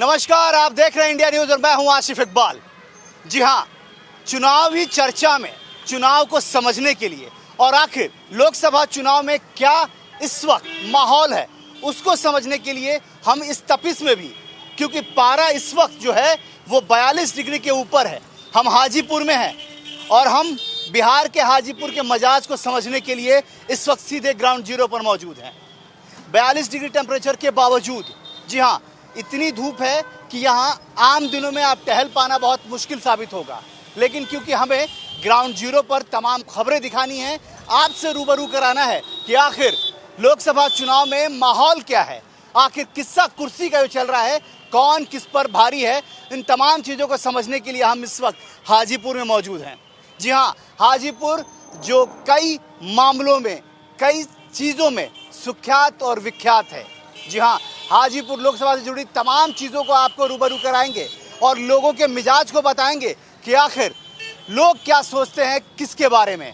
नमस्कार, आप देख रहे हैं इंडिया न्यूज़ और मैं हूं आसिफ इकबाल। जी हां, चुनावी चर्चा में चुनाव को समझने के लिए और आखिर लोकसभा चुनाव में क्या इस वक्त माहौल है उसको समझने के लिए हम इस तपिश में भी, क्योंकि पारा इस वक्त जो है वो 42 डिग्री के ऊपर है। हम हाजीपुर में हैं और हम बिहार के हाजीपुर के मिजाज को समझने के लिए इस वक्त सीधे ग्राउंड जीरो पर मौजूद हैं। 42 डिग्री टेम्परेचर के बावजूद, जी हाँ, इतनी धूप है कि यहाँ आम दिनों में आप टहल पाना बहुत मुश्किल साबित होगा, लेकिन क्योंकि हमें ग्राउंड जीरो पर तमाम खबरें दिखानी हैं, आपसे रूबरू कराना है कि आखिर लोकसभा चुनाव में माहौल क्या है, आखिर किस्सा कुर्सी का जो चल रहा है, कौन किस पर भारी है, इन तमाम चीज़ों को समझने के लिए हम इस वक्त हाजीपुर में मौजूद हैं। जी हाँ, हाजीपुर जो कई मामलों में, कई चीज़ों में सुख्यात और विख्यात है। जी हाँ, हाजीपुर लोकसभा से जुड़ी तमाम चीज़ों को आपको रूबरू कराएंगे और लोगों के मिजाज को बताएंगे कि आखिर लोग क्या सोचते हैं किसके बारे में,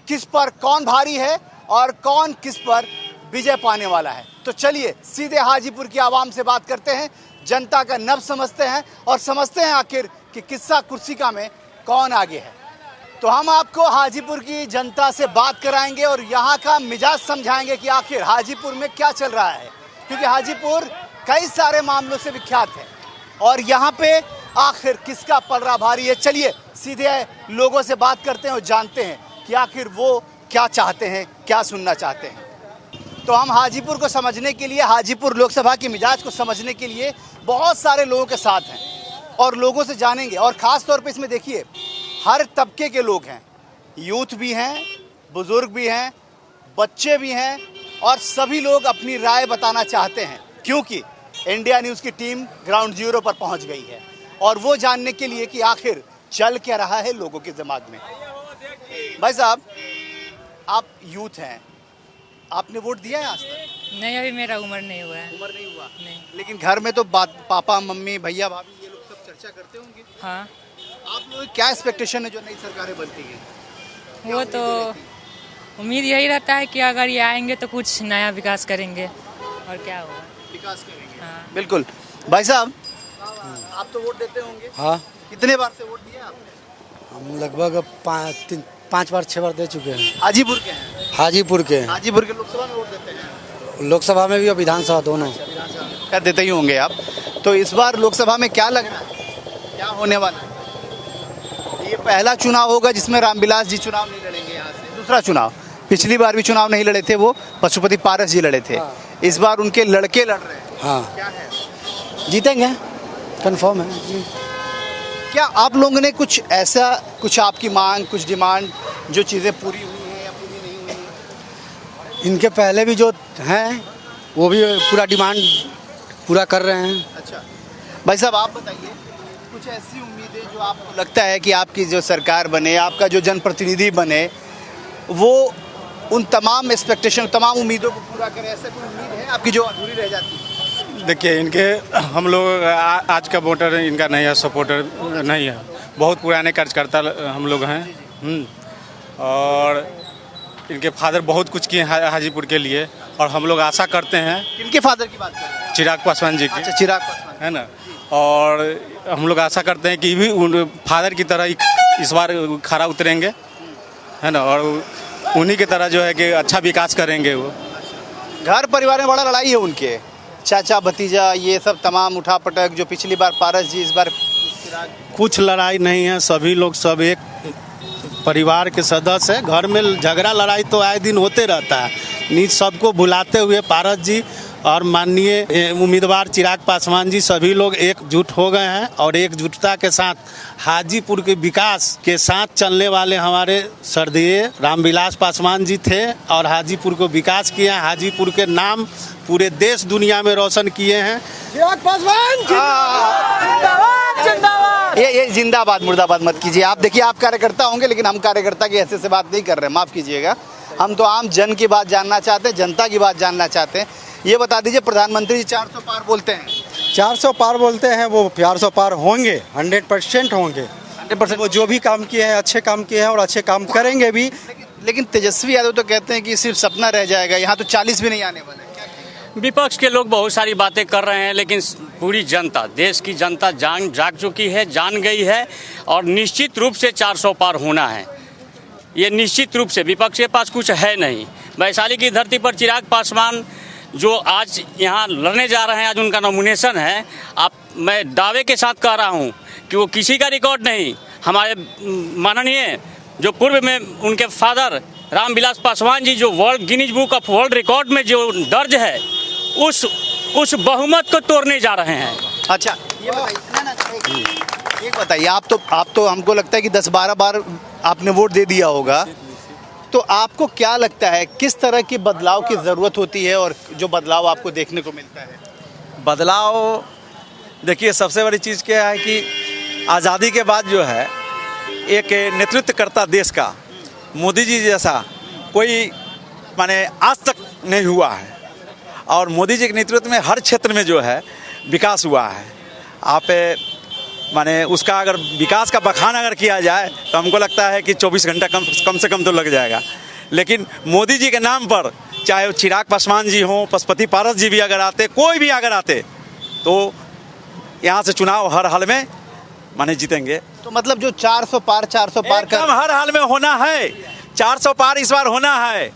किस पर कौन भारी है और कौन किस पर विजय पाने वाला है। तो चलिए सीधे हाजीपुर की आवाम से बात करते हैं, जनता का नब्ज समझते हैं और समझते हैं आखिर कि किस्सा कुर्सिका में कौन आगे है। तो हम आपको हाजीपुर की जनता से बात कराएंगे और यहाँ का मिजाज समझाएंगे कि आखिर हाजीपुर में क्या चल रहा है, क्योंकि हाजीपुर कई सारे मामलों से विख्यात है और यहाँ पे आखिर किसका पलड़ा भारी है। चलिए सीधे लोगों से बात करते हैं और जानते हैं कि आखिर वो क्या चाहते हैं, क्या सुनना चाहते हैं। तो हम हाजीपुर को समझने के लिए, हाजीपुर लोकसभा की मिजाज को समझने के लिए बहुत सारे लोगों के साथ हैं और लोगों से जानेंगे। और ख़ास तौर पे इसमें देखिए, हर तबके के लोग हैं, यूथ भी हैं, बुज़ुर्ग भी हैं, बच्चे भी हैं और सभी लोग अपनी राय बताना चाहते हैं, क्योंकि इंडिया न्यूज़ की टीम ग्राउंड जीरो पर पहुंच गई है और वो जानने के लिए कि आखिर चल क्या रहा है लोगों के दिमाग में। भाई साहब, आप यूथ हैं, आपने वोट दिया है आज तक? नहीं, अभी मेरा उम्र नहीं हुआ है। उम्र नहीं हुआ? नहीं। लेकिन घर में तो बात, पापा मम्मी भैया भाभी ये लोग सब चर्चा करते होंगे। हाँ, आप लोगों की क्या एक्सपेक्टेशन है जो नई सरकारें बनती हैं? वो तो उम्मीद यही रहता है कि अगर ये आएंगे तो कुछ नया विकास करेंगे और क्या होगा, विकास करेंगे। हाँ। बिल्कुल। भाई साहब, आप तो वोट देते होंगे? हाँ, कितने बार से वोट दिया आपने? हम लगभग 5 बार 6 बार दे चुके हैं। हाजीपुर के हैं? हाजीपुर के हाजीपुर के लोकसभा में वोट देते हैं? लोकसभा में भी और विधानसभा दोनों कर देते ही होंगे आप। तो इस बार लोकसभा में क्या लग रहा है, क्या होने वाला है? ये पहला चुनाव होगा जिसमें रामविलास जी चुनाव नहीं लड़ेंगे यहाँ से। दूसरा चुनाव, पिछली बार भी चुनाव नहीं लड़े थे, वो पशुपति पारस जी लड़े थे। हाँ। इस बार उनके लड़के लड़ रहे हैं। हाँ, क्या है, जीतेंगे, कंफर्म है जी। क्या आप लोगों ने कुछ ऐसा, कुछ आपकी मांग, कुछ डिमांड, जो चीज़ें पूरी हुई हैं या पूरी नहीं हुई हैं? इनके पहले भी जो हैं वो भी पूरा डिमांड पूरा कर रहे हैं। अच्छा भाई साहब, आप बताइए कुछ ऐसी उम्मीदें जो आपको लगता है कि आपकी जो सरकार बने, आपका जो जनप्रतिनिधि बने, वो उन तमाम एक्सपेक्टेशन, तमाम उम्मीदों को पूरा करे, ऐसा कोई उम्मीद है आपकी जो अधूरी रह जाती है? देखिए, इनके हम लोग आज का वोटर इनका नहीं है, सपोर्टर नहीं है, बहुत पुराने कार्यकर्ता हम लोग हैं। और इनके फादर बहुत कुछ किए हैं हाजीपुर के लिए और हम लोग आशा करते हैं। किनके फादर की बात कर रहे हैं? चिराग पासवान जी की। अच्छा, चिराग पासवान, है ना। और हम लोग आशा करते हैं कि भी उन फादर की तरह इस बार खरा उतरेंगे, है ना, और उन्हीं की तरह जो है कि अच्छा विकास करेंगे। वो घर परिवार में बड़ा लड़ाई है उनके, चाचा भतीजा ये सब तमाम उठापटक, जो पिछली बार पारस जी, इस बार चिराग। कुछ लड़ाई नहीं है, सभी लोग सब एक परिवार के सदस्य हैं। घर में झगड़ा लड़ाई तो आए दिन होते रहता है, नीच सबको भुलाते हुए पारस जी और माननीय उम्मीदवार चिराग पासवान जी सभी लोग एकजुट हो गए हैं और एकजुटता के साथ हाजीपुर के विकास के साथ चलने वाले हमारे स्वर्गीय रामविलास पासवान जी थे और हाजीपुर को विकास किया। हाजीपुर के नाम पूरे देश दुनिया में रोशन किए हैं। चिराग पासवान ये जिंदाबाद मुर्दाबाद मत कीजिए। आप देखिए, आप कार्यकर्ता होंगे, लेकिन हम कार्यकर्ता की हैसियत से बात नहीं कर रहे हैं, माफ़ कीजिएगा। हम तो आम जन की बात जानना चाहते हैं, जनता की बात जानना चाहते हैं। ये बता दीजिए, प्रधानमंत्री जी 400 पार बोलते हैं, 400 पार बोलते हैं, वो 400 पार होंगे, 100% होंगे। 100%। वो जो भी काम किए हैं अच्छे काम किए हैं और अच्छे काम करेंगे भी। लेकिन तेजस्वी यादव तो कहते हैं कि सिर्फ सपना रह जाएगा, यहाँ तो 40 भी नहीं आने वाला है। विपक्ष के लोग बहुत सारी बातें कर रहे हैं, लेकिन पूरी जनता, देश की जनता जाग चुकी है, जान गई है और निश्चित रूप से 400 पार होना है। ये निश्चित रूप से विपक्ष के पास कुछ है नहीं। वैशाली की धरती पर चिराग पासवान जो आज यहाँ लड़ने जा रहे हैं, आज उनका नॉमिनेशन है। मैं दावे के साथ कह रहा हूँ कि वो किसी का रिकॉर्ड नहीं, हमारे माननीय जो पूर्व में उनके फादर रामविलास पासवान जी जो world Guinness book of world record में जो दर्ज है, उस बहुमत को तोड़ने जा रहे हैं। अच्छा, ये बताइए, एक बताइए, आप तो हमको लगता है कि 10-12 बार आपने वोट दे दिया होगा, तो आपको क्या लगता है किस तरह की बदलाव की ज़रूरत होती है और जो बदलाव आपको देखने को मिलता है? बदलाव देखिए, सबसे बड़ी चीज़ क्या है कि आज़ादी के बाद जो है एक नेतृत्व करता देश का मोदी जी जैसा कोई माने आज तक नहीं हुआ है। और मोदी जी के नेतृत्व में हर क्षेत्र में जो है विकास हुआ है। आप माने उसका अगर विकास का बखान अगर किया जाए तो हमको लगता है कि 24 घंटा कम से कम तो लग जाएगा। लेकिन मोदी जी के नाम पर चाहे वो चिराग पासवान जी हों, पशुपति पारस जी भी अगर आते, कोई भी अगर आते, तो यहाँ से चुनाव हर हाल में माने जीतेंगे। तो मतलब जो 400 पार एकदम हर हाल में होना है। 400 पार इस बार होना है।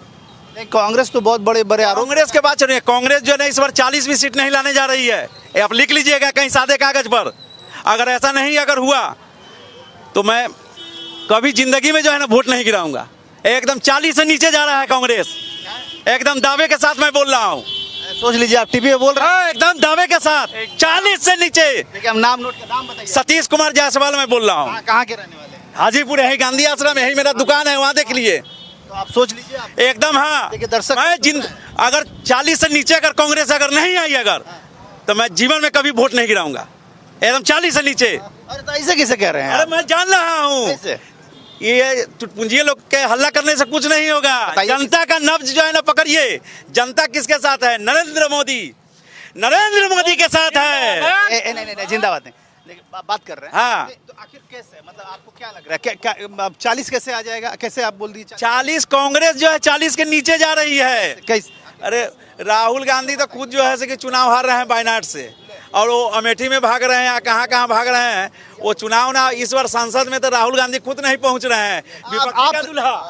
नहीं, कांग्रेस तो बहुत बड़े आरोप। कांग्रेस के बात चलिए, कांग्रेस जो है इस बार 40 भी सीट नहीं लाने जा रही है। ये आप लिख लीजिएगा कहीं सादे कागज पर। अगर ऐसा नहीं अगर हुआ तो मैं कभी जिंदगी में जो है ना वोट नहीं गिराऊंगा। एकदम 40 से नीचे जा रहा है कांग्रेस, एकदम दावे के साथ मैं बोल रहा हूँ। सोच लीजिए, आप टीवी पे बोल रहे हैं। एकदम दावे के साथ 40 से नीचे। देखिए, हम नाम बताइए। सतीश कुमार जायसवाल मैं बोल रहा हूँ। कहाँ के रहने वाले हैं? हाजीपुर, यही गांधी आश्रम, यही मेरा दुकान है, वहाँ देख लिए। तो आप सोच लीजिए, आप एकदम। हाँ, देखिए दर्शक, मैं अगर 40 से नीचे अगर कांग्रेस अगर नहीं आई अगर, तो मैं जीवन में कभी वोट नहीं गिराऊंगा। एकदम 40 से नीचे। अरे तो ऐसे कैसे कह रहे हैं? अरे मैं जान रहा हूँ, ये चुटपुंजिए लोग के हल्ला करने से कुछ नहीं होगा। जनता का नब्ज जो है ना पकड़िए। जनता किसके साथ है? नरेंद्र मोदी के साथ है। नहीं, जिंदाबाद नहीं, लेकिन बात कर रहे हैं। हाँ, तो आखिर कैसे, मतलब आपको क्या लग रहा है, क्या 40 कैसे आ जाएगा? कैसे आप बोल दीजिए 40 कांग्रेस जो है 40 के नीचे जा रही है। कैसे? अरे राहुल गांधी तो खुद जो है कि चुनाव हार रहे हैं वायनाड से, और वो अमेठी में भाग रहे हैं, कहाँ भाग रहे हैं। वो चुनाव ना इस बार संसद में तो राहुल गांधी खुद नहीं पहुंच रहे हैं।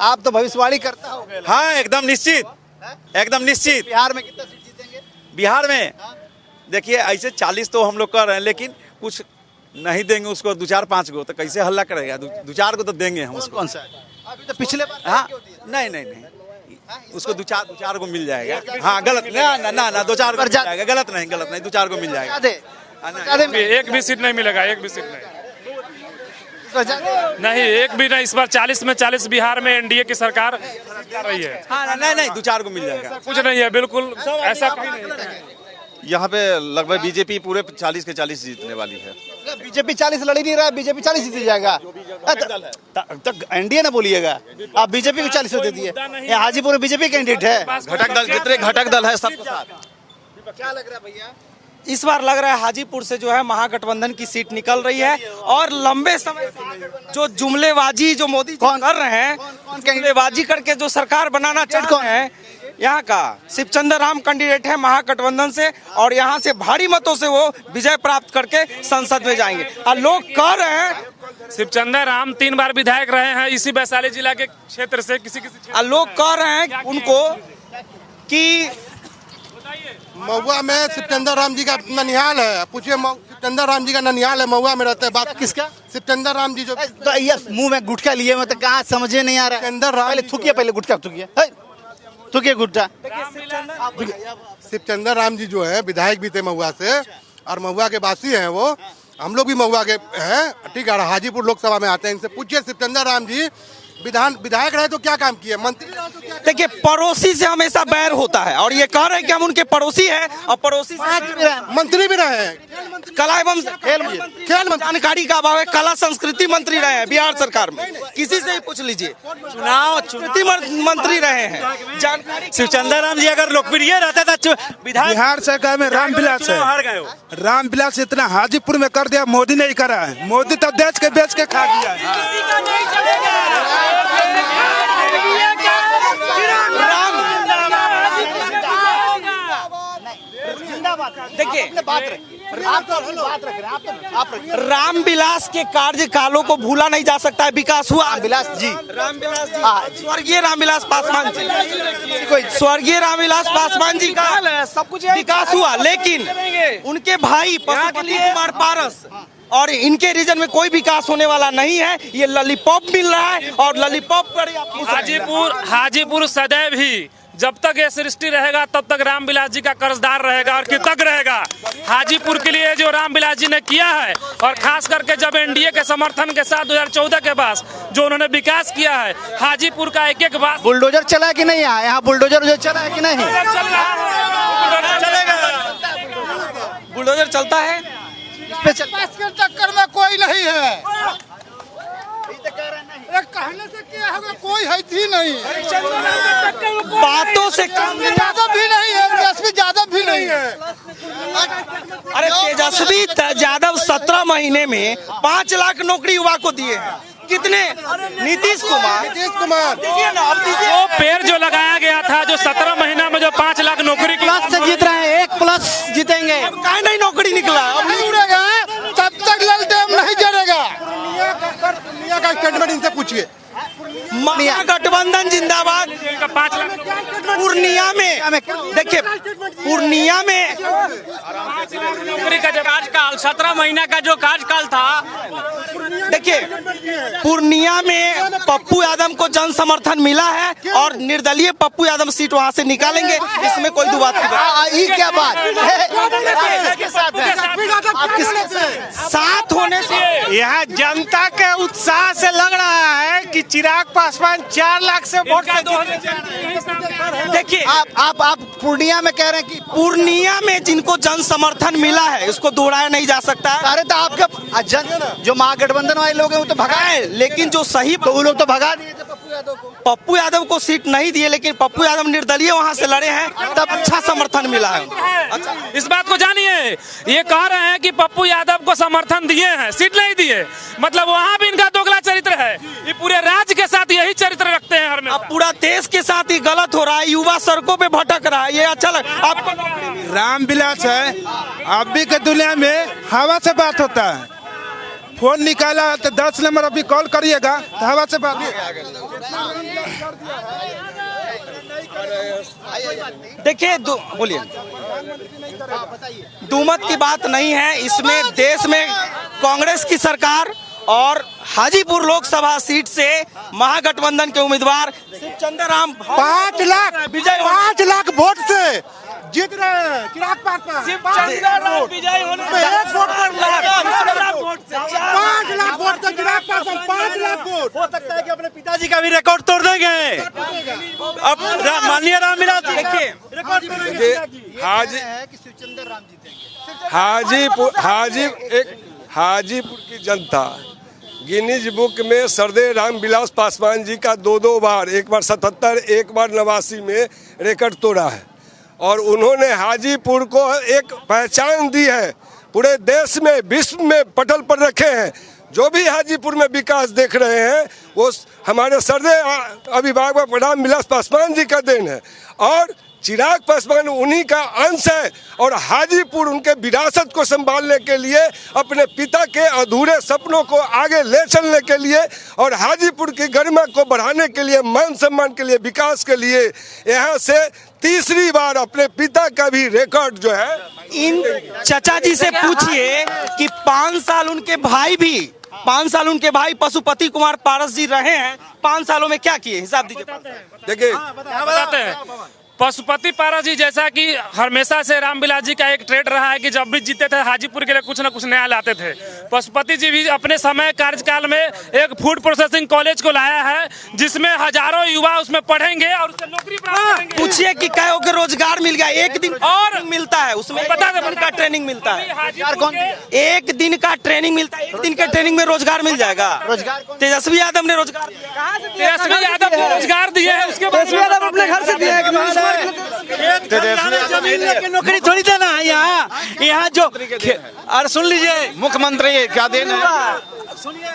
आप तो भविष्यवाणी करता हो। हाँ, एकदम निश्चित, एकदम निश्चित। बिहार में कितना सीट जीतेंगे? बिहार में देखिए, ऐसे 40 तो हम लोग कर रहे हैं, लेकिन कुछ नहीं देंगे उसको 2-4-5 गो, तो कैसे हल्ला करेगा? 2-4 को तो देंगे हम उसको। कौन सा है? अभी तो पिछले बार। हाँ, नहीं, उसको 2-4 को मिल जाएगा। हाँ, गलत ना 2-4 को मिल जाएगा। गलत नहीं 2-4 को मिल जाएगा। एक भी सीट नहीं मिलेगा, एक भी सीट नहीं, एक भी नहीं। इस बार 40 में 40 बिहार में एनडीए की सरकार कर रही है। हाँ, नहीं 2-4 को मिल जाएगा। कुछ नहीं है, बिल्कुल ऐसा कहीं नहीं। यहाँ पे लगभग बीजेपी पूरे 40 के 40 जीतने वाली है। बीजेपी 40 लड़ ही नहीं रहा, बीजेपी 40 जीत जाएगा। तक एनडीए ना बोलिएगा, आप बीजेपी को 40 दे दिए। हाजीपुर में बीजेपी कैंडिडेट है। घटक दल, जितने घटक दल है सबके साथ। क्या लग रहा है भैया? इस बार लग रहा है हाजीपुर से जो है महागठबंधन की सीट निकल रही है। और लंबे समय से जो जुमलेबाजी जो मोदी जी कर रहे हैं, जुमलेबाजी करके जो सरकार बनाना चाह रहे हैं, यहाँ का शिवचंद्र राम कैंडिडेट है महागठबंधन से, और यहाँ से भारी मतों से वो विजय प्राप्त करके संसद में जाएंगे। और लोग कह रहे हैं शिवचंद्र राम 3 बार विधायक रहे हैं इसी वैशाली जिला के क्षेत्र से। किसी लोग कह रहे हैं उनको कि महुआ में शिवचंद्र राम जी का ननिहाल है। पूछिए, शिवचंद्र राम जी का ननिहाल है, महुआ में रहते हैं। बात किसका? शिवचंद्र राम जी। जो तो ये मुंह में गुटखा लिए हुए, तो कहाँ समझे नहीं आ रहा है। पहले थूकिए, पहले गुटखा थूकिए, गुटखा। शिवचंद्र राम जी जो है विधायक भी थे महुआ से, और महुआ के वासी हैं वो। हम लोग भी महुआ के हैं, ठीक है। हाजीपुर लोकसभा में आते हैं। इनसे पूछिए, शिवचंद्र राम जी विधायक रहे तो क्या काम किए, मंत्री रहे तो क्या? देखिए, पड़ोसी से हमेशा बैर होता है, और ये कह रहे हैं कि हम उनके पड़ोसी हैं, और पड़ोसी मंत्री भी रहे हैं, कला एवं खेल जानकारी का अभाव है। कला संस्कृति मंत्री रहे हैं बिहार सरकार में, किसी से ही पूछ लीजिए। चुनाव मंत्री रहे हैं, जानकारी। शिवचंद्र राम जी अगर लोकप्रिय रहता था बिहार सरकार में रामविलास है। रामविलास इतना हाजीपुर में कर दिया, मोदी नहीं करा है। मोदी तो देश के बेच के खा दिया है। बात है? देखिए, आप अपने बात रखिए, आप तो अपनी बात रख रहे हैं, आप रखिए। रामविलास के कार्यकालों को भूला नहीं जा सकता है। विकास हुआ रामविलास जी, रामविलास जी, स्वर्गीय रामविलास पासवान जी, स्वर्गीय रामविलास पासवान जी का सब कुछ विकास हुआ, लेकिन उनके भाई पशुपति कुमार पारस और इनके रीजन में कोई विकास होने वाला नहीं है। ये लॉलीपॉप मिल रहा है और लॉलीपॉप पर हाजीपुर सदैव ही जब तक ये सृष्टि रहेगा तब तक रामविलास जी का कर्जदार रहेगा और कृतज्ञ रहेगा। हाजीपुर के लिए जो रामविलास जी ने किया है और खास करके जब एनडीए के समर्थन के साथ 2014 के बाद जो उन्होंने विकास किया है हाजीपुर का एक एक बात। बुलडोजर चला है कि नहीं? यहाँ बुलडोजर चला है कि नहीं? बुलडोजर चलता है। के चक्कर में कोई नहीं है, कहने से क्या होगा, कोई है ही नहीं, बातों से ज्यादा भी नहीं है, तेजस्वी यादव भी नहीं है। अरे तेजस्वी यादव 17 महीने में 5 लाख नौकरी युवा को दिए हैं। कितने? नीतीश कुमार देखिए ना, अब वो पेड़ जो लगाया गया था जो 17 महीना में जो 5 लाख नौकरी प्लस से जीत रहे हैं, 1+ जीतेंगे। काहे नहीं नौकरी निकला? अब नहीं उड़ेगा तब तक ललटेन नहीं जलेगा। पूर्णिया का स्टेटमेंट इनसे पूछिए। महागठबंधन जिंदाबाद। 5 लाख पूर्णिया में देखिए, पूर्णिया में नौकरी का जो कार्यकाल 17 महीना का जो कार्यकाल था, देखिए पूर्णिया में पप्पू यादव को जन समर्थन मिला है और निर्दलीय पप्पू यादव सीट वहां से निकालेंगे, इसमें कोई दो बात नहीं। ये क्या बात किसके साथ है? आप किसके साथ होने से यहाँ जनता के उत्साह से लग रहा है कि चिराग पासवान 4 लाख से वोट देखिए, आप पूर्णिया में कह रहे हैं कि पूर्णिया में जिनको जन समर्थन मिला है उसको दोहराया नहीं जा सकता। अरे तो आपके जो महागठबंधन वाले लोग हैं वो तो भगाए, लेकिन जो सही तो वो लोग तो भगा दिए थे पप्पू यादव को। पप्पू यादव को सीट नहीं दिए, लेकिन पप्पू यादव निर्दलीय वहां से लड़े हैं, तब अच्छा समर्थन मिला है। अच्छा, इस बात को जानिए, ये कह रहे हैं कि पप्पू यादव को समर्थन दिए हैं, सीट नहीं दिए, मतलब वहाँ भी इनका दोगला चरित्र है। ये पूरे राज्य के साथ यही चरित्र रखते हैं हर में। अब पूरा देश के साथ ही गलत हो रहा है, युवा सड़कों पे भटक रहा है, ये अच्छा लग आपको? रामविलास है, अभी के दुनिया में हवा से बात होता है। फोन निकाला तो 10 नंबर अभी कॉल करिएगा तो हवा से बात। देखिए बोलिए, दुमत की बात नहीं है इसमें। देश में कांग्रेस की सरकार और हाजीपुर लोकसभा सीट से महागठबंधन के उम्मीदवार शिवचंद्र राम 5 लाख विजय 5 लाख वोट से जीत रहे हैं। चिराग पासवान शिवचंद्र राम विजय होने 5 लाख वोट से चिराग पासवान 5 लाख वोट। हो सकता है कि अपने पिताजी का भी रिकॉर्ड तोड़ देंगे। अब माननीय रामविलास देखिए, हाजीपुर की जनता गिनीज बुक में सरदे रामविलास पासवान जी का 2 बार, एक बार 77, एक बार 89 में रिकॉर्ड तोड़ा है और उन्होंने हाजीपुर को एक पहचान दी है, पूरे देश में विश्व में पटल पर रखे हैं। जो भी हाजीपुर में विकास देख रहे हैं वो हमारे सरदे अभिभावक रामविलास पासवान जी का देन है और चिराग पासवान उन्हीं का अंश है और हाजीपुर उनके विरासत को संभालने के लिए, अपने पिता के अधूरे सपनों को आगे ले चलने के लिए और हाजीपुर की गरिमा को बढ़ाने के लिए, मान सम्मान के लिए, विकास के लिए यहाँ से तीसरी बार अपने पिता का भी रिकॉर्ड जो है। इन चाचा जी से पूछिए कि 5 साल उनके भाई पशुपति कुमार पारस जी रहे हैं, 5 सालों में क्या किए, हिसाब दीजिए। देखिए बताते हैं। पशुपति पारस जी जैसा कि हमेशा से रामविलास जी का एक ट्रेड रहा है कि जब भी जीते थे हाजीपुर के लिए कुछ न कुछ नया लाते थे। पशुपति जी भी अपने समय कार्यकाल में एक फूड प्रोसेसिंग कॉलेज को लाया है जिसमें हजारों युवा उसमें पढ़ेंगे और उससे नौकरी प्राप्त करेंगे। पूछिए कि कहो के रोजगार मिल गया, एक दिन और मिलता है उसमें, बता दे का ट्रेनिंग मिलता है, एक दिन का ट्रेनिंग मिलता है, एक दिन के ट्रेनिंग में रोजगार मिल जाएगा। तेजस्वी यादव ने रोजगार दिया, तेजस्वी यादव ने रोजगार दिया है, उसके बाद अपने घर से दिया नौकरी थोड़ी देना है यहाँ जो। अरे सुन लीजिए, मुख्यमंत्री क्या देना है।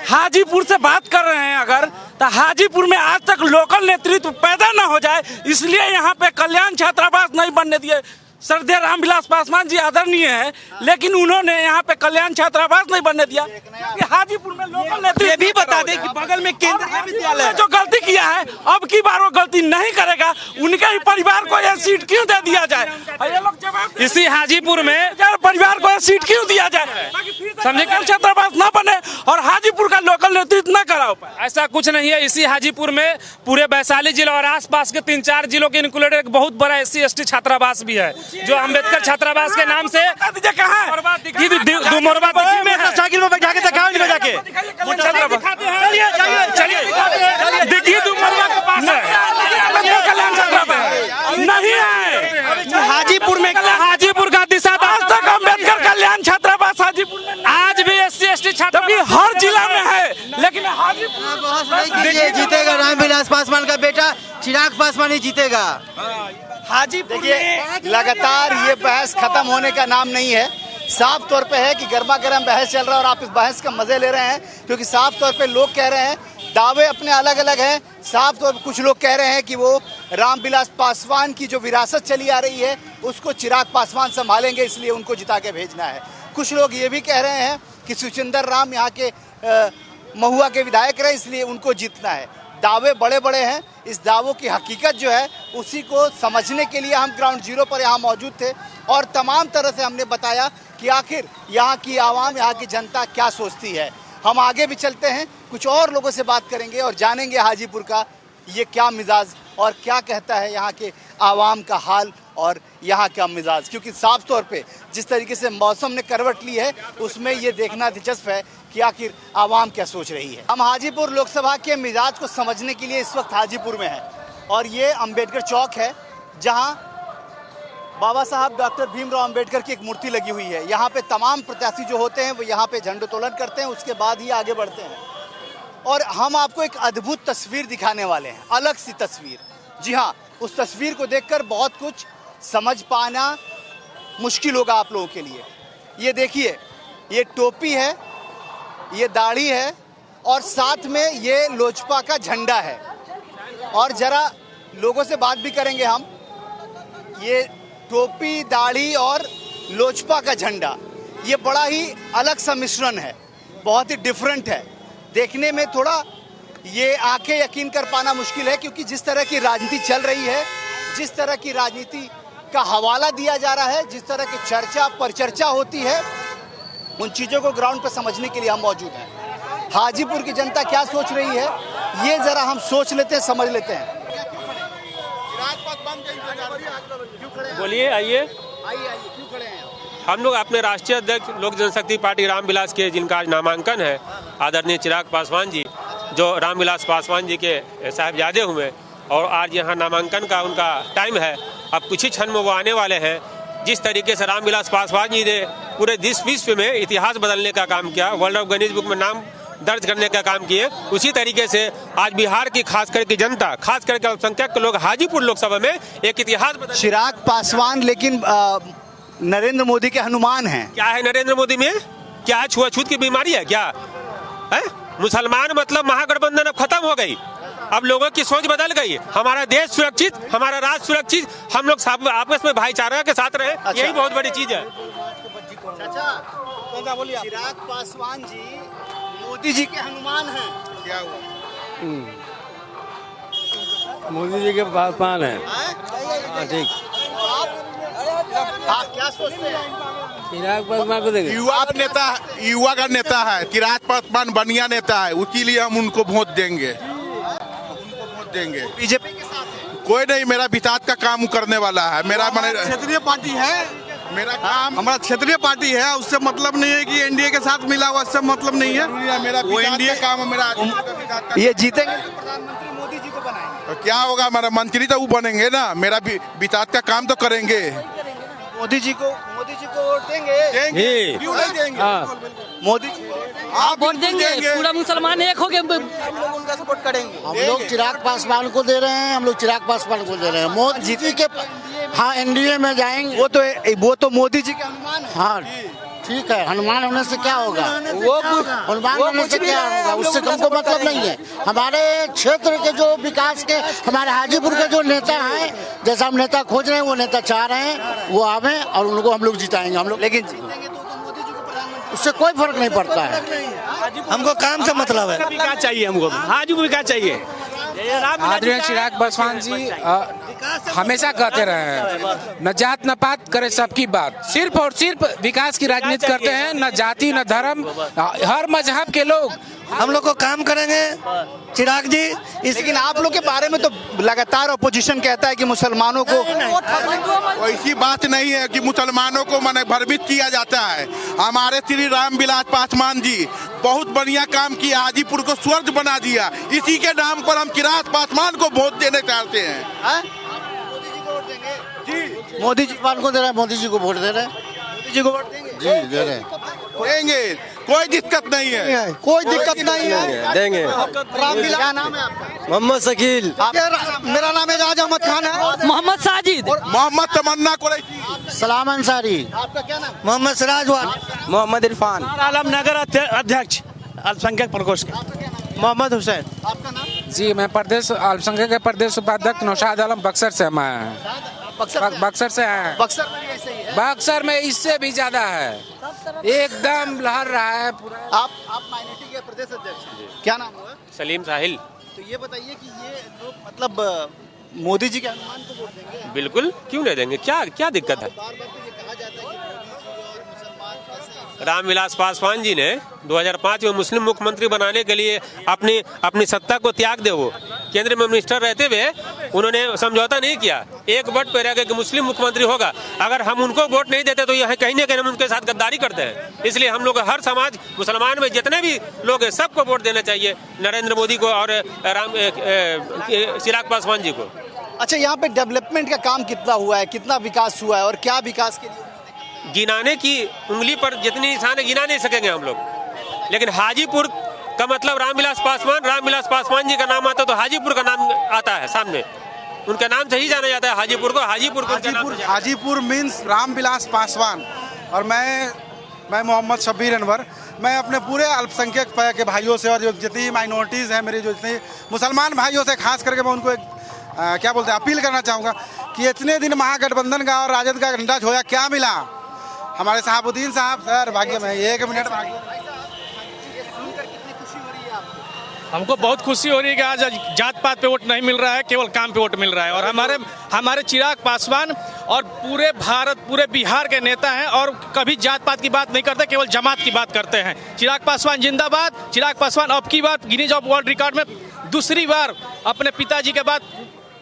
हाजीपुर से बात कर रहे हैं अगर, तो हाजीपुर में आज तक लोकल नेतृत्व पैदा ना हो जाए, इसलिए यहाँ पे कल्याण छात्रावास नहीं बनने दिए। श्रद्धेय रामविलास पासवान जी आदरणीय है, लेकिन उन्होंने यहाँ पे कल्याण छात्रावास नहीं बनने दिया। कि हाजीपुर में लोकल नेता ये भी बता दें कि बगल में केंद्रीय विद्यालय जो गलती किया है, अब की बार वो गलती नहीं करेगा। उनके ही परिवार को यह सीट क्यों दे दिया जाए? ये लोग जवाब इसी हाजीपुर में परिवार को यह सीट क्यों दिया जाए? समझे छात्रावास न बने और हाजीपुर का लोकल नेतृत्व न कराओ। ऐसा कुछ नहीं है। इसी हाजीपुर में पूरे वैशाली जिला और आसपास के 3-4 जिलों के इंक्लूडेड एक बहुत बड़ा SC/ST छात्रावास भी है, जो अम्बेडकर छात्रावास के नाम से साइकिल में बैठा के दिखाओ इनको जाके। नहीं है हाजीपुर में, हाजीपुर का दिशा आज तक अम्बेडकर कल्याण छात्रावास हाजीपुर में आज भी SC/ST छात्रावास हर जिला में है, लेकिन हाजीपुर जीतेगा रामविलास पासवान का बेटा चिराग पासवान ही जीतेगा। हाजीपुर देखिए लगातार ये बहस खत्म होने का नाम नहीं है। साफ तौर पे है कि गर्मा गर्म बहस चल रहा है और आप इस बहस का मजे ले रहे हैं, क्योंकि साफ तौर पे लोग कह रहे हैं, दावे अपने अलग अलग हैं। साफ तौर पे कुछ लोग कह रहे हैं कि वो रामविलास पासवान की जो विरासत चली आ रही है उसको चिराग पासवान संभालेंगे, इसलिए उनको जिता के भेजना है। कुछ लोग ये भी कह रहे हैं कि सुचिंदर राम यहाँ के महुआ के विधायक रहे, इसलिए उनको जीतना है। दावे बड़े बड़े हैं। इस दावों की हकीकत जो है उसी को समझने के लिए हम ग्राउंड जीरो पर यहाँ मौजूद थे और तमाम तरह से हमने बताया कि आखिर यहाँ की आवाम, यहाँ की जनता क्या सोचती है। हम आगे भी चलते हैं, कुछ और लोगों से बात करेंगे और जानेंगे हाजीपुर का ये क्या मिजाज और क्या कहता है यहाँ के आवाम का हाल और यहाँ का मिजाज, क्योंकि साफ तौर पे जिस तरीके से मौसम ने करवट ली है उसमें ये देखना दिलचस्प है कि आखिर आवाम क्या सोच रही है। हम हाजीपुर लोकसभा के मिजाज को समझने के लिए इस वक्त हाजीपुर में हैं और ये अंबेडकर चौक है जहाँ बाबा साहब डॉक्टर भीमराव अंबेडकर की एक मूर्ति लगी हुई है। यहाँ पे तमाम प्रत्याशी जो होते हैं वो यहाँ पे झंडोत्तोलन करते हैं, उसके बाद ही आगे बढ़ते हैं और हम आपको एक अद्भुत तस्वीर दिखाने वाले हैं, अलग सी तस्वीर। जी हाँ, उस तस्वीर को देखकर बहुत कुछ समझ पाना मुश्किल होगा आप लोगों के लिए। ये देखिए, ये टोपी है, ये दाढ़ी है और साथ में ये लोजपा का झंडा है। और जरा लोगों से बात भी करेंगे हम। ये टोपी, दाढ़ी और लोजपा का झंडा, ये बड़ा ही अलग सा मिश्रण है, बहुत ही डिफरेंट है। देखने में थोड़ा ये आंखें यकीन कर पाना मुश्किल है, क्योंकि जिस तरह की राजनीति चल रही है, जिस तरह की राजनीति का हवाला दिया जा रहा है, जिस तरह की चर्चा परिचर्चा होती है, उन चीज़ों को ग्राउंड पर समझने के लिए हम मौजूद हैं। हाजीपुर की जनता क्या सोच रही है ये ज़रा हम सोच लेते हैं, समझ लेते हैं। बोलिए, आइए। क्यों खड़े हैं? हम लोग अपने राष्ट्रीय अध्यक्ष लोक जनशक्ति पार्टी रामविलास के, जिनका आज नामांकन है, आदरणीय चिराग पासवान जी, जो रामविलास पासवान जी के साहबजादे हुए और आज यहाँ नामांकन का उनका टाइम है। अब कुछ ही क्षण में वो आने वाले हैं। जिस तरीके से रामविलास पासवान जी ने पूरे देश विश्व में इतिहास बदलने का काम किया, वर्ल्ड ऑफ गिनीज बुक में नाम दर्ज करने का काम किए, उसी तरीके से आज बिहार की खास करके जनता, खास करके अल्पसंख्यक लोग हाजीपुर लोकसभा में एक इतिहास बदल। चिराग पासवान लेकिन नरेंद्र मोदी के हनुमान हैं। क्या है नरेंद्र मोदी में? क्या है? छुआछूत की बीमारी है क्या है? मुसलमान मतलब महागठबंधन अब खत्म हो गई, अब लोगों की सोच बदल गई। हमारा देश सुरक्षित, हमारा राज्य सुरक्षित, हम लोग सब आपस में भाईचारा के साथ रहे। अच्छा। यही बहुत बड़ी चीज है। चिराग पासवान जी मोदी जी के हनुमान हैं। क्या हुआ? मोदी जी के पासवान है। ठीक। आप क्या सोचते हैं? चिराग पासवान को देंगे। युवा का नेता है, चिराग पासवान बढ़िया नेता है, उसके लिए हम उनको वोट देंगे। बीजेपी के साथ है? कोई नहीं, मेरा विकास का काम करने वाला है। मेरा क्षेत्रीय पार्टी है, मेरा काम हमारा क्षेत्रीय पार्टी है, उससे मतलब नहीं है कि एनडीए के साथ मिला हुआ, उससे मतलब नहीं है। मेरा वो एनडीए काम, मेरा ये जीतेंगे तो प्रधानमंत्री मोदी जी को बनाएंगे। तो क्या होगा, हमारा मंत्री तो वो बनेंगे ना, मेरा विकास का काम तो करेंगे। मोदी जी को वोट देंगे? क्यों नहीं देंगे? मोदी जी आप वोट देंगे? पूरा मुसलमान एक हो गए, हम लोग उनका सपोर्ट करेंगे। हम लोग चिराग पासवान को दे रहे हैं, हम लोग चिराग पासवान को दे रहे हैं। मोदी जी के हाँ एनडीए में जाएंगे। वो तो मोदी जी के हनुमान है। हाँ ठीक है, हनुमान होने से क्या होगा? हनुमान होने से क्या होगा? उससे हमको मतलब नहीं है। हमारे क्षेत्र के जो विकास के, हमारे हाजीपुर के जो नेता हैं, जैसा हम नेता खोज रहे हैं वो नेता चाह रहे हैं, वो आवे और उनको हम लोग जिताएंगे। हम लोग लेकिन उससे कोई फर्क नहीं पड़ता है। हमको काम से मतलब है। विकास चाहिए हमको, हाजीपुर को विकास चाहिए। आदरणीय चिराग पासवान जी हमेशा कहते रहे हैं, न जात न पात करे सबकी बात, सिर्फ और सिर्फ विकास की राजनीति करते हैं, न जाति न धर्म, हर मजहब के लोग हम लोग को काम करेंगे चिराग जी। लेकिन आप लोग के बारे में तो लगातार अपोजिशन कहता है कि मुसलमानों को ऐसी बात नहीं है कि मुसलमानों को माने भ्रमित किया जाता है। हमारे श्री रामविलास पासवान जी बहुत बढ़िया काम किया, हाजीपुर को स्वर्ग बना दिया। इसी के नाम पर हम चिराग पासवान को वोट देने चाहते हैं। मोदी जी को दे रहे हैं, मोदी जी को वोट दे रहे हैं, मोदी जी को वोट देंगे जी, दे रहे हैं, देंगे, कोई दिक्कत नहीं है, कोई दिक्कत नहीं है, देंगे। क्या नाम है आपका? मोहम्मद शकील। मेरा नाम एजाज अहमद खान है। मोहम्मद साजिद। मोहम्मद तमन्ना कुरैशी। सलाम अंसारी। आपका क्या नाम? मोहम्मद सिराजवान। मोहम्मद इरफान। आलमनगर अध्यक्ष अल्पसंख्यक प्रकोष्ठ मोहम्मद हुसैन। आपका नाम? जी, मैं प्रदेश अल्पसंख्यक के प्रदेश उपाध्यक्ष नौशाद आलम बक्सर से मैं बक्सर से हैं। बक्सर में भी ऐसे ही है? बक्सर में इससे भी ज्यादा है, एकदम लहर रहा है पूरा। आप माइनॉरिटी के प्रदेश अध्यक्ष हैं, क्या नाम हुआ? सलीम साहिल। तो ये बताइए कि ये लोग मतलब मोदी जी के हनुमान को वोट देंगे? बिल्कुल, क्यों नहीं देंगे, क्या क्या दिक्कत है? बार बार तो ये कहा जाता है कि मोदी जी और मुसलमान कैसे रामविलास पासवान जी ने 2005 में मुस्लिम मुख्यमंत्री बनाने के लिए अपनी सत्ता को त्याग दे, वो केंद्र में मिनिस्टर रहते हुए उन्होंने समझौता नहीं किया, एक वोट पे रह गए कि मुस्लिम मुख्यमंत्री होगा। अगर हम उनको वोट नहीं देते तो यह कहीं ना कहीं हम उनके साथ गद्दारी करते हैं। इसलिए हम लोग हर समाज मुसलमान में जितने भी लोग हैं सबको वोट देना चाहिए, नरेंद्र मोदी को और चिराग पासवान जी को। अच्छा, यहाँ पे डेवलपमेंट का काम कितना हुआ है, कितना विकास हुआ है और क्या विकास के लिए? गिनाने की उंगली पर जितनी इंसान है गिना नहीं सकेंगे हम लोग, लेकिन हाजीपुर का मतलब रामविलास पासवान जी का नाम आता है तो हाजीपुर का नाम आता है सामने, उनका नाम से ही जाना जाता है हाजीपुर को। हाजीपुर मीन्स रामविलास पासवान। और मैं मोहम्मद शब्बीर अनवर, मैं अपने पूरे अल्पसंख्यक के भाइयों से और जो जितनी माइनॉरिटीज़ हैं, मेरे जो जितने मुसलमान भाइयों से खास करके मैं उनको क्या बोलते हैं अपील करना चाहूँगा कि इतने दिन महागठबंधन का और राजद का झंडा झोया, क्या मिला? हमारे शहाबुद्दीन साहब सर भाग्य में 1 मिनट हमको बहुत खुशी हो रही है कि आज जात पात पे वोट नहीं मिल रहा है, केवल काम पे वोट मिल रहा है। और हमारे चिराग पासवान और पूरे भारत पूरे बिहार के नेता हैं और कभी जात पात की बात नहीं करते, केवल जमात की बात करते हैं। चिराग पासवान जिंदाबाद। चिराग पासवान अब की बार गिनीज ऑफ वर्ल्ड रिकॉर्ड में दूसरी बार अपने पिताजी के बाद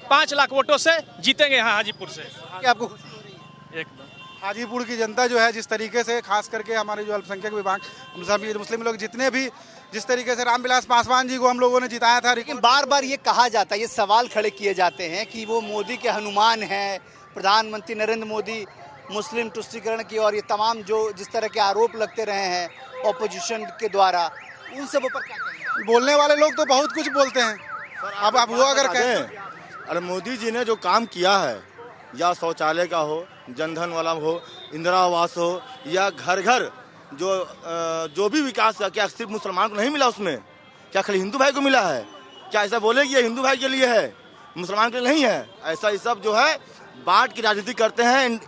5 लाख वोटों से जीतेंगे यहाँ हाजीपुर से। आपको खुशी हो रही है? एकदम। हाजीपुर की जनता जो है जिस तरीके से खास करके हमारे जो अल्पसंख्यक विभाग मुस्लिम लोग जितने भी जिस तरीके से रामविलास पासवान जी को हम लोगों ने जिताया था, लेकिन बार बार ये कहा जाता है, ये सवाल खड़े किए जाते हैं कि वो मोदी के हनुमान हैं, प्रधानमंत्री नरेंद्र मोदी मुस्लिम तुष्टीकरण की और ये तमाम जो जिस तरह के आरोप लगते रहे हैं ऑपोजिशन के द्वारा, उन सब पर क्या कहेंगे? बोलने वाले लोग तो बहुत कुछ बोलते हैं। अब वो अगर कहें, अरे मोदी जी ने जो काम किया है, या शौचालय का हो, जनधन वाला हो, इंदिरा आवास हो, या घर घर जो भी विकास का, क्या सिर्फ मुसलमान को नहीं मिला उसमें? क्या खाली हिंदू भाई को मिला है? क्या ऐसा बोले कि ये हिंदू भाई के लिए है, मुसलमान के लिए नहीं है? ऐसा ये सब जो है बांट की राजनीति करते हैं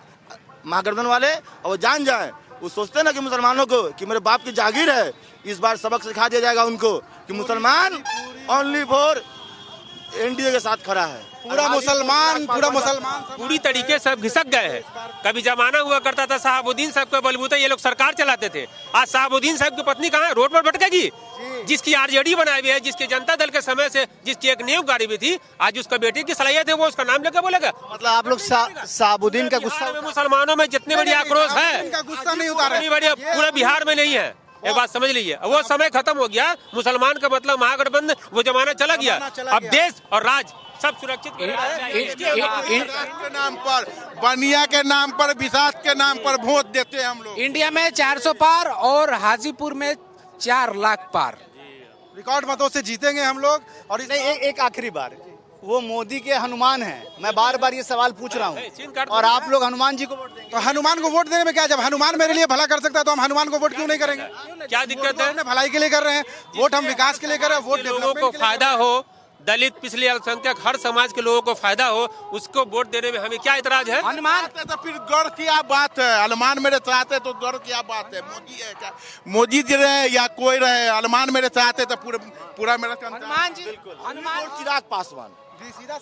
महागठबंधन वाले, और वो जान जाए, वो सोचते हैं ना कि मुसलमानों को कि मेरे बाप की जागीर है। इस बार सबक सिखा दिया जाएगा उनको कि मुसलमान ओनली फॉर एनडीए के साथ खड़ा है। पूरा मुसलमान पूरी तरीके से घिसक गए हैं। कभी जमाना हुआ करता था शहाबुद्दीन साहब के बलबूते ये लोग सरकार चलाते थे, आज शहाबुद्दीन साहब की पत्नी कहाँ है? रोड पर भटकेगी। जिसकी आरजेडी बनाई हुई है, जिसके जनता दल के समय से जिसकी एक नींव गाड़ी हुई थी, आज उसका बेटी की सलाहियत है, वो उसका नाम लेकर बोलेगा। मतलब आप लोग शहाबुद्दीन का गुस्सा, मुसलमानों में जितनी बड़ी आक्रोश है, गुस्सा नहीं उतारे, पूरे बिहार में नहीं है। एक बात समझ लीजिए, वो समय खत्म हो गया, मुसलमान का मतलब महागठबंधन, वो जमाना चला गया। अब देश और राज सब सुरक्षित के नाम पर, बनिया के नाम पर, विकास के नाम पर वोट देते हैं हम लोग। इंडिया में 400 पार और हाजीपुर में 4 लाख पार, रिकॉर्ड मतों से जीतेंगे हम लोग। और एक आखिरी बार, वो मोदी के हनुमान हैं। मैं बार बार ये सवाल पूछ रहा हूँ और आप लोग हनुमान जी को वोट देंगे। तो हनुमान को वोट देने में क्या, जब हनुमान मेरे लिए भला कर सकता है तो हम हनुमान को वोट क्यों नहीं करेंगे? क्या दिक्कत है? भलाई के लिए कर रहे हैं वोट, हम विकास के लिए कर रहे हैं वोट, लोगों को फायदा हो, दलित पिछले अल्पसंख्यक हर समाज के लोगों को फायदा हो, उसको वोट देने में हमें क्या इतराज है? हनुमान तो फिर गर्व की आप बात है, हनुमान मेरे साथ है तो गर्व की आप बात है। मोदी है क्या, मोदी जी रहे या कोई रहे, हनुमान मेरे साथ है तो पूरा मेरा हनुमान जी, हनुमान चिराग पासवान।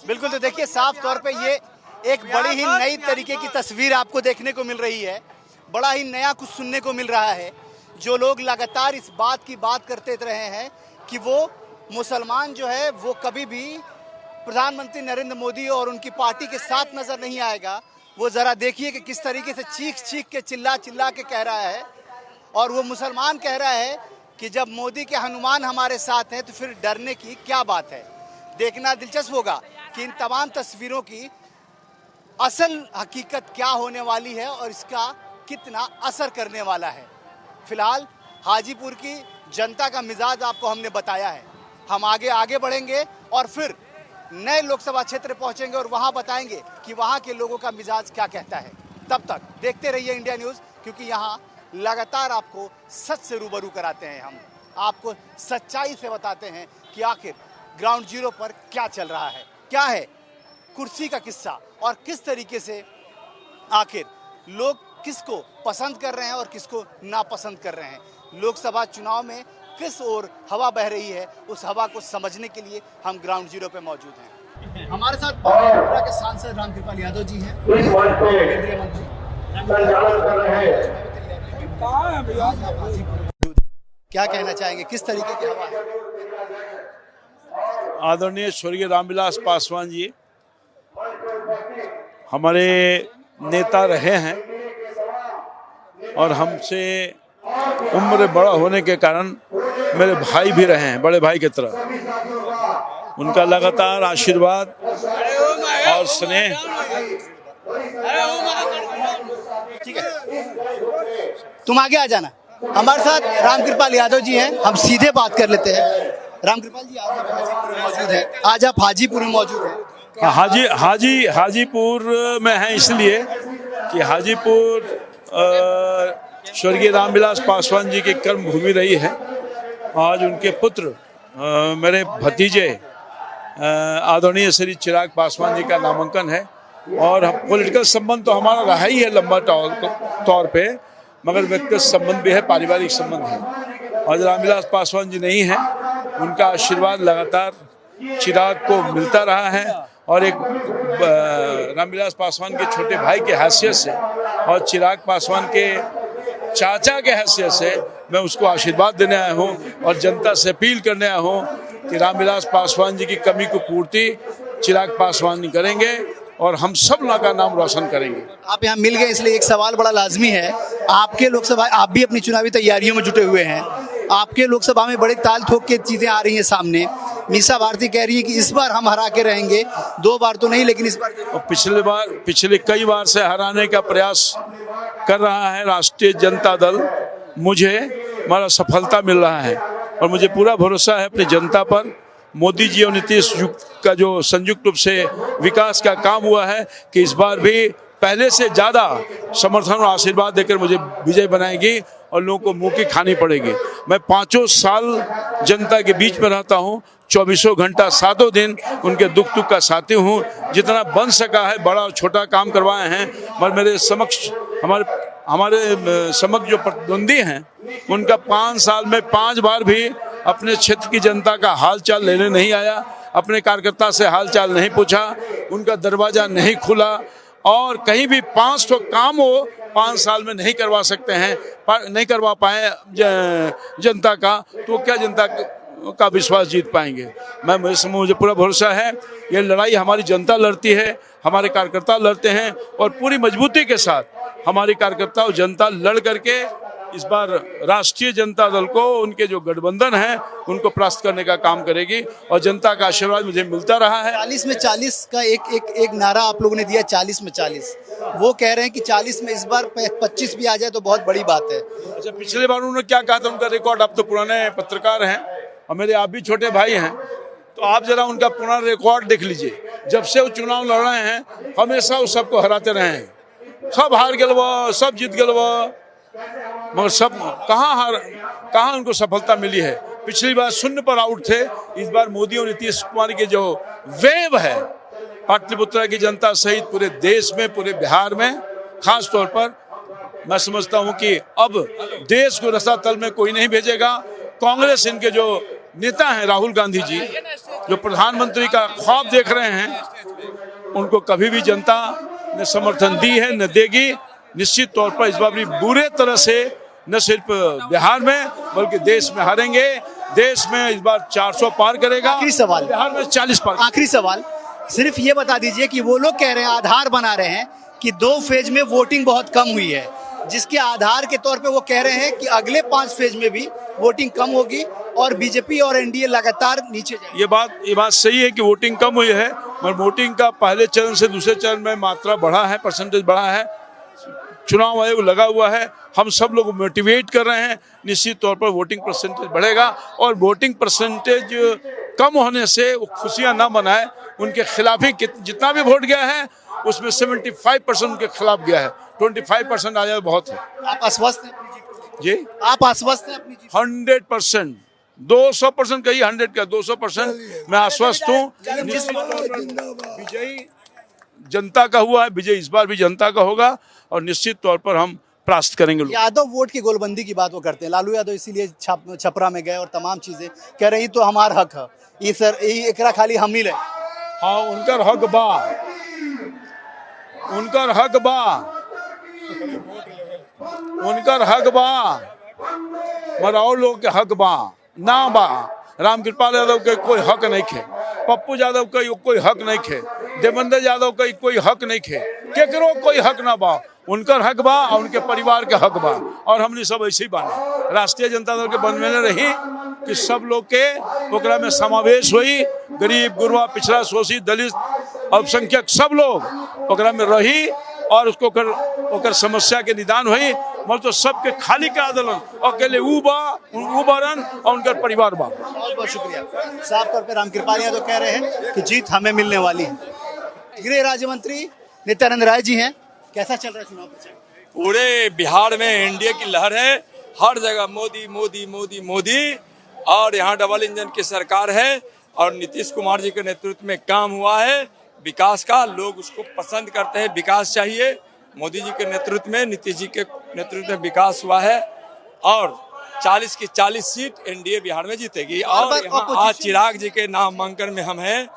बिल्कुल, तो देखिए साफ तौर पे ये एक बड़ी ही नई तरीके की तस्वीर आपको देखने को मिल रही है। बड़ा ही नया कुछ सुनने को मिल रहा है। जो लोग लगातार इस बात की बात करते रहे हैं कि वो मुसलमान जो है वो कभी भी प्रधानमंत्री नरेंद्र मोदी और उनकी पार्टी के साथ नजर नहीं आएगा। वो जरा देखिए कि किस तरीके से चीख चीख के चिल्ला चिल्ला के कह रहा है। और वो मुसलमान कह रहा है कि जब मोदी के हनुमान हमारे साथ हैं तो फिर डरने की क्या बात है। देखना दिलचस्प होगा कि इन तमाम तस्वीरों की असल हकीकत क्या होने वाली है और इसका कितना असर करने वाला है। फिलहाल हाजीपुर की जनता का मिजाज आपको हमने बताया है। हम आगे बढ़ेंगे और फिर नए लोकसभा क्षेत्र पहुंचेंगे और वहां बताएंगे कि वहां के लोगों का मिजाज क्या कहता है। तब तक देखते रहिए इंडिया न्यूज़, क्योंकि यहां लगातार आपको सच से रूबरू कराते हैं। हम आपको सच्चाई से बताते हैं कि आखिर ग्राउंड जीरो पर क्या चल रहा है, क्या है कुर्सी का किस्सा और किस तरीके से आखिर लोग किसको पसंद कर रहे हैं और किसको नापसंद कर रहे हैं। लोकसभा चुनाव में किस ओर हवा बह रही है, उस हवा को समझने के लिए हम ग्राउंड जीरो पे मौजूद हैं। हमारे साथ त्रिपुरा के सांसद रामकृपाल यादव जी हैं, केंद्रीय मंत्री। क्या कहना चाहेंगे, किस तरीके की हवा है? आदरणीय स्वर्गीय रामविलास पासवान जी हमारे नेता रहे हैं और हमसे उम्र बड़ा होने के कारण मेरे भाई भी रहे हैं, बड़े भाई की तरह। उनका लगातार आशीर्वाद और स्नेह। ठीक है, तुम आगे आ जाना। हमारे साथ रामकृपाल यादव जी हैं, हम सीधे बात कर लेते हैं। रामकृपाल जी आज आप हाजीपुर में मौजूद हैं, आज आप हाजीपुर में मौजूद हैं। हाजीपुर में हैं इसलिए कि हाजीपुर स्वर्गीय रामविलास पासवान जी की कर्म भूमि रही है। आज उनके पुत्र मेरे भतीजे आदरणीय श्री चिराग पासवान जी का नामांकन है और पॉलिटिकल संबंध तो हमारा रहा ही है लंबा तौर पे, मगर व्यक्तिगत संबंध भी है, पारिवारिक संबंध है। आज रामविलास पासवान जी नहीं हैं, उनका आशीर्वाद लगातार चिराग को मिलता रहा है और एक रामविलास पासवान के छोटे भाई के हैसियत से और चिराग पासवान के चाचा के हैसियत से मैं उसको आशीर्वाद देने आया हूँ और जनता से अपील करने आया हूँ कि रामविलास पासवान जी की कमी को पूर्ति चिराग पासवान जी करेंगे और हम सब लोगों का नाम रोशन करेंगे। आप यहाँ मिल गए इसलिए एक सवाल बड़ा लाजमी है। आपके लोकसभा, आप भी अपनी चुनावी तैयारियों में जुटे हुए हैं। आपके लोकसभा में बड़े ताल ठोक के चीजें आ रही हैं सामने। मीसा भारती कह रही है कि इस बार हम हरा के रहेंगे, 2 बार तो नहीं लेकिन इस बार। पिछले कई बार से हराने का प्रयास कर रहा है राष्ट्रीय जनता दल। मुझे हमारा सफलता मिल रहा है और मुझे पूरा भरोसा है अपनी जनता पर। मोदी जी और नीतीश का जो संयुक्त रूप से विकास का काम हुआ है कि इस बार भी पहले से ज़्यादा समर्थन और आशीर्वाद देकर मुझे विजय बनाएगी और लोगों को मुँह की खानी पड़ेगी। मैं 5 साल जनता के बीच में रहता हूँ, 24 घंटा 7 दिन उनके दुख का साथी हूँ। जितना बन सका है बड़ा और छोटा काम करवाए हैं, मगर मेरे समक्ष हमारे समक्ष जो प्रतिद्वंदी हैं उनका 5 साल में 5 बार भी अपने क्षेत्र की जनता का हाल चाल लेने नहीं आया, अपने कार्यकर्ता से हाल चाल नहीं पूछा, उनका दरवाजा नहीं खुला और कहीं भी 500 काम हो 5 साल में नहीं करवा सकते हैं, नहीं करवा पाए जनता का, तो क्या जनता का विश्वास जीत पाएंगे। मुझे पूरा भरोसा है ये लड़ाई हमारी जनता लड़ती है, हमारे कार्यकर्ता लड़ते हैं और पूरी मजबूती के साथ हमारी कार्यकर्ता और जनता लड़ करके इस बार राष्ट्रीय जनता दल को, उनके जो गठबंधन है उनको परास्त करने का काम करेगी और जनता का आशीर्वाद मुझे मिलता रहा है। 40 में 40 का एक नारा आप लोगों ने दिया, 40 में 40। वो कह रहे हैं कि 40 में इस बार 25 भी आ जाए तो बहुत बड़ी बात है। अच्छा, पिछले बार उन्होंने क्या कहा था, उनका रिकॉर्ड, आप तो पुराने पत्रकार हैं और मेरे आप भी छोटे भाई हैं, तो आप जरा उनका पुराना रिकॉर्ड देख लीजिए। जब से वो चुनाव लड़ रहे हैं हमेशा वो सबको हराते रहे हैं। सब हार गलवा, सब जीत गलवा, मगर सब कहाँ उनको सफलता मिली है। पिछली बार 0 पर आउट थे, इस बार मोदी और नीतीश कुमार के जो वेव है पाटलिपुत्र की जनता सहित पूरे देश में, पूरे बिहार में खास तौर पर मैं समझता हूं कि अब देश को रसातल में कोई नहीं भेजेगा। कांग्रेस, इनके जो नेता हैं राहुल गांधी जी, जो प्रधानमंत्री का ख्वाब देख रहे हैं, उनको कभी भी जनता ने समर्थन दी है न देगी। निश्चित तौर पर इस बार भी बुरे तरह से न सिर्फ बिहार में बल्कि देश में हारेंगे। देश में इस बार 400 पार करेगा। आखिरी सवाल, बिहार में 40 पार। आखिरी सवाल, सिर्फ ये बता दीजिए कि वो लोग कह रहे हैं, आधार बना रहे हैं कि 2 फेज में वोटिंग बहुत कम हुई है, जिसके आधार के तौर पे वो कह रहे हैं कि अगले 5 फेज में भी वोटिंग कम होगी और बीजेपी और एनडीए लगातार नीचे जाएगी। ये बात सही है कि वोटिंग कम हुई है, मगर वोटिंग का पहले चरण से दूसरे चरण में मात्रा बढ़ा है, परसेंटेज बढ़ा है। चुनाव आयोग लगा हुआ है, हम सब लोग मोटिवेट कर रहे हैं। निश्चित तौर पर वोटिंग परसेंटेज बढ़ेगा और वोटिंग परसेंटेज कम होने से वो खुशियां ना मनाए। उनके खिलाफ ही जितना भी वोट गया है उसमें 75% उनके खिलाफ गया है। 25% आ जाए बहुत है। आप आश्वस्त हैं अपनी जीत को? जी, आप आश्वस्त हैं अपनी जीत? 100%, 200% कही, 100 का 200% मैं आश्वस्त हूँ। विजयी जनता का हुआ है, विजय इस बार भी जनता का होगा और निश्चित तौर पर हम प्राप्त करेंगे। यादव वोट की गोलबंदी की बात वो करते हैं, लालू यादव इसीलिए छपरा में गए और तमाम चीजें कह रही तो हमार हक है, ये सर एकरा खाली हम ही ले। हाँ, उनकर हक बा, उनकर हक बा, उनकर हक बा, मराव लोग के हक बा ना बा। रामकृपाल यादव के कोई हक नहीं खे, पप्पू यादव का कोई हक नहीं खे, देवेंद्र यादव का कोई हक नहीं खे, केकरो कोई हक ना बा। उनकर हक बा और उनके परिवार के हक बा और हमने सब ऐसे ही बाने। राष्ट्रीय जनता दल के बनने रही कि सब लोग के ओकरा में समावेश हुई, गरीब गुरबा, पिछड़ा, शोषित, दलित, अल्पसंख्यक सब लोग ओकरा में रही और उसको ओकर समस्या के निदान हुई। मतलब तो सबके खाली का आंदोलन अकेले उबारन और उनका परिवार बा। बहुत बहुत शुक्रिया। साफ तौर पर रामकृपाल यादव कह रहे हैं कि जीत हमें मिलने वाली है। गृह राज्य मंत्री नित्यानंद राय जी हैं, कैसा चल रहा है चुनाव प्रचार? पूरे बिहार में एनडीए की लहर है, हर जगह मोदी मोदी मोदी मोदी, और यहाँ डबल इंजन की सरकार है और नीतीश कुमार जी के नेतृत्व में काम हुआ है विकास का। लोग उसको पसंद करते हैं, विकास चाहिए। मोदी जी के नेतृत्व में, नीतीश जी के नेतृत्व में विकास हुआ है और 40 की 40 सीट एनडीए बिहार में जीतेगी। और यहाँ आज चिराग जी के नामांकन में हम हैं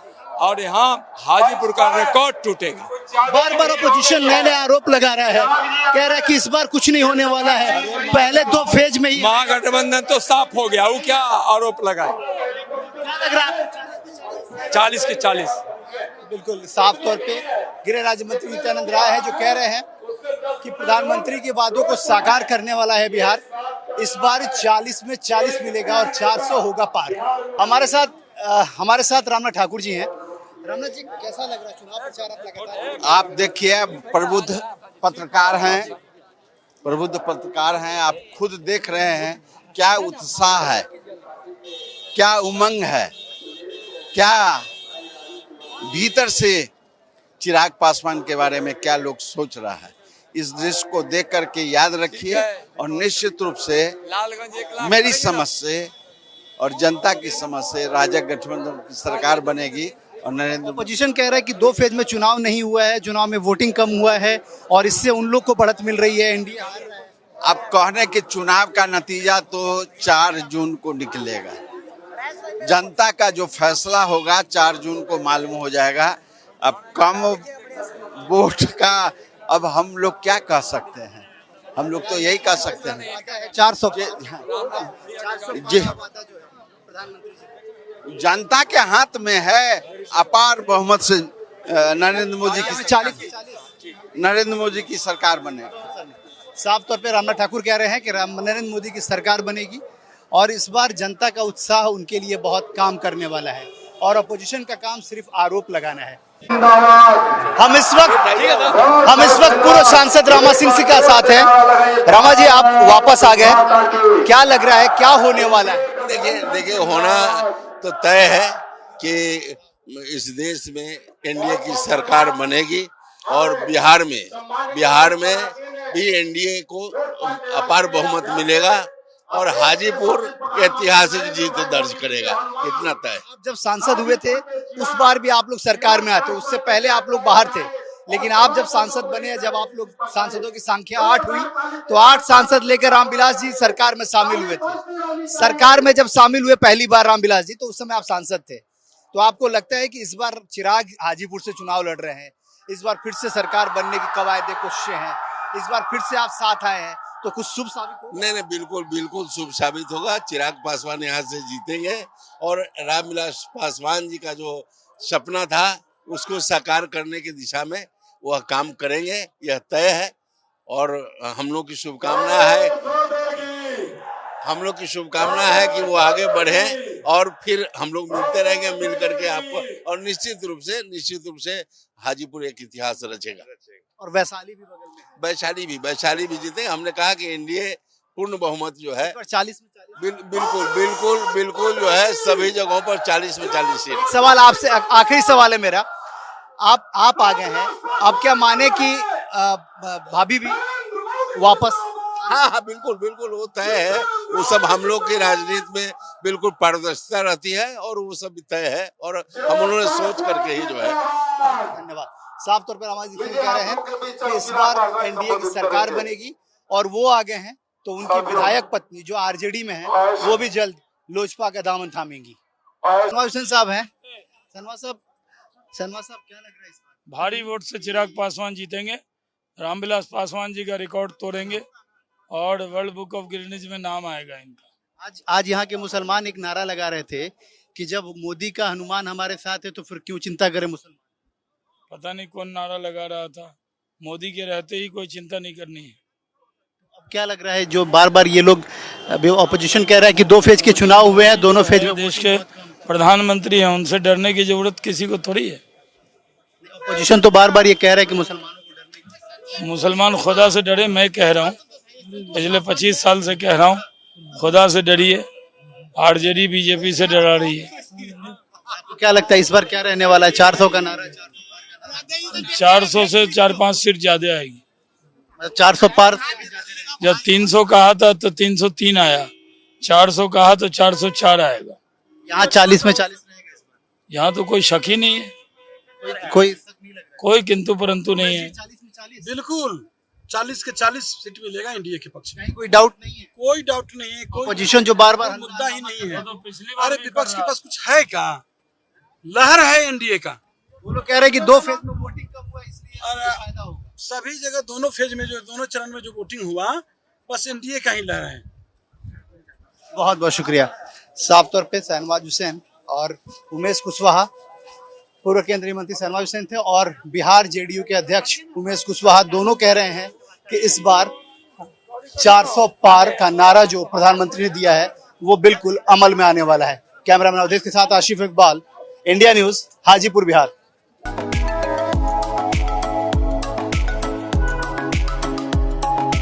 और यहाँ हाजीपुर का रिकॉर्ड टूटेगा। बार बार अपोजिशन नए नए आरोप लगा रहा है, कह रहा है कि इस बार कुछ नहीं होने वाला है, पहले 2 फेज में ही महागठबंधन तो साफ हो गया। वो क्या आरोप लगाए? क्या लग रहा है? 40 की 40। बिल्कुल साफ तौर पे गृह राज्य मंत्री नित्यानंद राय है जो कह रहे हैं कि प्रधानमंत्री के वादों को साकार करने वाला है बिहार। इस बार 40 में 40 मिलेगा और 400 होगा पार। हमारे साथ रामनाथ ठाकुर जी हैं। रामनाथ जी, कैसा लग रहा है चुनाव प्रचार आप लगातार? आप देखिए, प्रबुद्ध पत्रकार हैं, आप खुद देख रहे हैं क्या उत्साह है, क्या उमंग है, क्या भीतर से चिराग पासवान के बारे में क्या लोग सोच रहा है। इस दृश्य को देख करके याद रखिए और निश्चित रूप से मेरी समझ से और जनता की समझ से राजग गठबंधन की सरकार बनेगी। और नरेंद्र अपोजिशन कह रहा है कि 2 फेज में चुनाव नहीं हुआ है, चुनाव में वोटिंग कम हुआ है और इससे उन लोग को बढ़त मिल रही है, एनडीए हार रहा है। अब कहने के चुनाव का नतीजा तो 4 जून को निकलेगा। जनता का जो फैसला होगा 4 जून को मालूम हो जाएगा। अब कम वोट का अब हम लोग क्या कह सकते हैं? हम लोग तो यही कह सकते हैं 400 जी। जनता के हाथ में है, अपार बहुमत से नरेंद्र मोदी की सरकार बनेगी। साफ तौर पे रामनाथ ठाकुर कह रहे हैं कि नरेंद्र मोदी की सरकार बनेगी और इस बार जनता का उत्साह उनके लिए बहुत काम करने वाला है और अपोजिशन का काम सिर्फ आरोप लगाना है। हम इस वक्त पूर्व सांसद रामा सिंह के साथ हैं। रामा जी, आप वापस आ गए, क्या लग रहा है, क्या होने वाला है? देखिए होना तो तय है कि इस देश में एनडीए की सरकार बनेगी और बिहार में भी एनडीए को अपार बहुमत मिलेगा और हाजीपुर ऐतिहासिक जीत दर्ज करेगा, इतना तय। आप जब सांसद हुए थे उस बार भी आप लोग सरकार में आते, उससे पहले आप लोग बाहर थे, लेकिन आप जब सांसद बने, जब आप लोग सांसदों की संख्या 8 हुई तो 8 सांसद लेकर रामविलास जी सरकार में शामिल हुए थे। सरकार में जब शामिल हुए पहली बार रामविलास जी, तो उस समय आप सांसद थे। तो आपको लगता है कि इस बार चिराग हाजीपुर से चुनाव लड़ रहे हैं, इस बार फिर से सरकार बनने की कवायदे कोशिशें हैं, इस बार फिर से आप साथ आए हैं, तो कुछ शुभ साबित होगा? नहीं, बिल्कुल शुभ साबित होगा। चिराग पासवान यहाँ से जीतेंगे और रामविलास पासवान जी का जो सपना था उसको साकार करने की दिशा में वह काम करेंगे, यह तय है। और हम लोग की शुभकामना है कि वो आगे बढ़े और फिर हम लोग मिलते रहेंगे, मिल करके आपको, और निश्चित रूप से हाजीपुर एक इतिहास रचेगा। और वैशाली भी बगल में, वैशाली भी जीते। हमने कहा कि एनडीए पूर्ण बहुमत जो है 40 में 40 बिल्कुल जो है सभी जगहों पर 40 में 40 सीट। सवाल आपसे, आखिरी सवाल है मेरा, आप आ गए हैं, आप क्या माने कि भाभी भी वापस? हाँ, बिल्कुल वो तय है। वो सब हम लोग की राजनीति में बिल्कुल पारदर्शिता रहती है और वो सब तय है और हम उन्होंने सोच करके ही जो है। धन्यवाद। साफ तौर पर हमारे कह रहे हैं कि इस बार एनडीए की सरकार बनेगी और वो आ गए हैं तो उनकी विधायक पत्नी जो आरजेडी में है वो भी जल्द लोजपा का दामन थामेंगी। सनवाज हुसैन साहब हैं। सनवाज साहब क्या लग रहा है इस बार? भारी वोट से चिराग पासवान जीतेंगे, रामविलास पासवान जी का रिकॉर्ड तोड़ेंगे और वर्ल्ड बुक ऑफ गिनीज में नाम आएगा इनका। आज यहाँ के मुसलमान एक नारा लगा रहे थे कि जब मोदी का हनुमान हमारे साथ है तो फिर क्यों चिंता करें मुसलमान। पता नहीं कौन नारा लगा रहा था, मोदी के रहते ही कोई चिंता नहीं करनी है। अब क्या लग रहा है, जो बार बार ये लोग ऑपोजिशन कह रहा है कि 2 फेज के चुनाव हुए हैं, दोनों फेज में देश के प्रधानमंत्री हैं, उनसे डरने की जरूरत किसी को थोड़ी है। ऑपोजिशन तो बार बार ये कह रहा है कि मुसलमान खुदा से डरे। मैं कह रहा हूँ, पिछले 25 साल से कह रहा हूँ, खुदा से डरिए। आरजेडी बीजेपी से डरा रही है। आपको क्या लगता है इस बार क्या रहने वाला है? 400 का नारा, 400 से 4-5 सीट ज्यादा आएगी। 400 पार। जब 300 कहा था तो 303 आया, 400 कहा तो 404 आएगा। यहाँ 40 में 40 रहेगा। यहाँ तो कोई शक ही नहीं है, कोई किंतु परंतु नहीं है। बिल्कुल 40 के 40 सीट मिलेगा एनडीए के पक्ष में, कोई डाउट नहीं है। कोई डाउट नहीं है। कोई ऑपोजिशन जो बार बार मुद्दा ही नहीं है। अरे विपक्ष के पास कुछ है क्या? लहर है एनडीए का। वो लोग कह रहे हैं कि 2 फेज में वोटिंग कम हुआ इसलिए फायदा होगा। सभी जगह दोनों फेज में, जो दोनों चरण में जो वोटिंग हुआ, बस एनडीए का ही लहर है। बहुत बहुत शुक्रिया। साफ तौर पे शहनवाज हुसैन और उमेश कुशवाहा, पूर्व केंद्रीय मंत्री शहनवाज हुसैन थे और बिहार जेडीयू के अध्यक्ष उमेश कुशवाहा, दोनों कह रहे हैं कि इस बार 400 पार का नारा जो प्रधानमंत्री ने दिया है वो बिल्कुल अमल में आने वाला है। कैमरामैन अवधेश के साथ आशिफ इकबाल, इंडिया न्यूज, हाजीपुर बिहार।